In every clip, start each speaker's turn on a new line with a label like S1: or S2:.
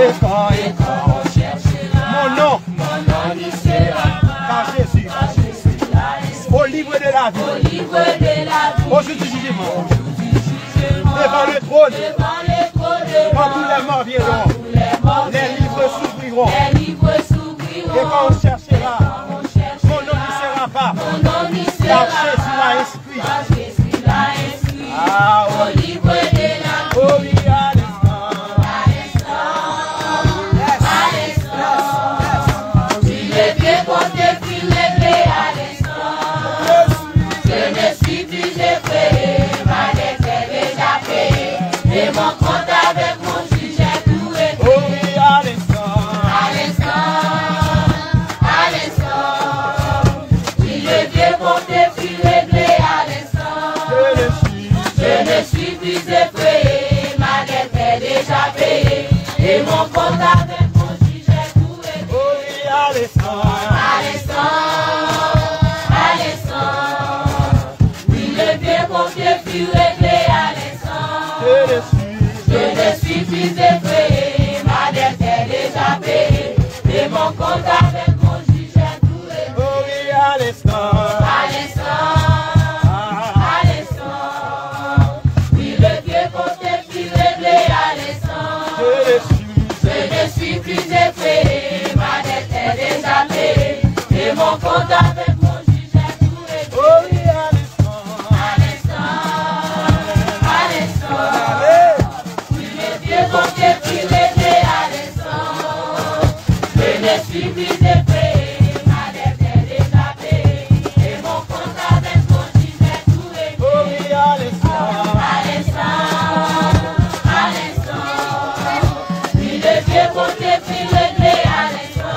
S1: Et quand on cherchera, mon nom n'y sera pas. Car Jésus, au livre de la vie, au jour du jugement, devant le trône, quand tous les morts viendront, les livres s'ouvriront. Et quand on cherchera, mon nom n'y sera pas. Car Jésus l'a inscrit. Ah, au livre de la vie. Oh oui, à l'instant.
S2: Il est bien porté, puis réglé à l'instant. Je ne suis plus effrayé, ma dette est déjà payée. Et mon compte avec mon juge est tout réglé.
S1: Oh oui, à l'instant.
S2: Il est bien porté, puis réglé à l'instant. Je ne suis plus effrayé, ma dette est déjà payée. Et mon compte avec mon juge est tout réglé.
S1: Oh oui, à l'instant.
S2: Il est bien porté, puis réglé à l'instant. Je ne suis plus effrayé, ma dette est déjà payée. Et mon compte avec mon juge est tout réglé.
S1: Oh oui, à l'instant.
S2: Il est bien porté, puis réglé à l'instant. Je ne suis plus effrayé, ma dette est déjà payée. Et mon compte avec mon juge est tout réglé.
S1: Oh oui, à l'instant.
S2: Il est bien porté, puis réglé à l'instant. Je ne suis plus effrayé, ma dette est déjà payée. Et mon compte avec mon juge est tout réglé.
S1: Oh oui, à l'instant.
S2: Il est bien porté, puis réglé à l'instant.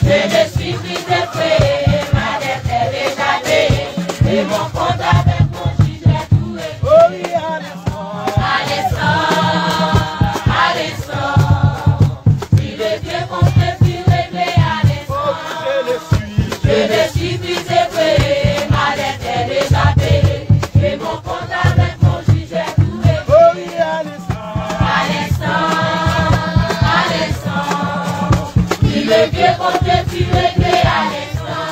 S2: Je ne suis plus effrayé, ma dette est déjà payée. Et mon compte avec mon juge est tout réglé.
S1: Oh oui, à l'instant.
S2: Il est bien porté, puis réglé à l'instant. Je ne suis plus effrayé, ma dette est déjà payée. Et mon compte avec mon juge est tout réglé.
S1: Oh oui, à l'instant.
S2: Il est bien porté, puis réglé à l'instant.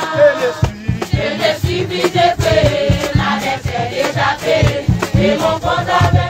S2: Je ne suis plus effrayé, ma dette est déjà payée. Et mon compte avec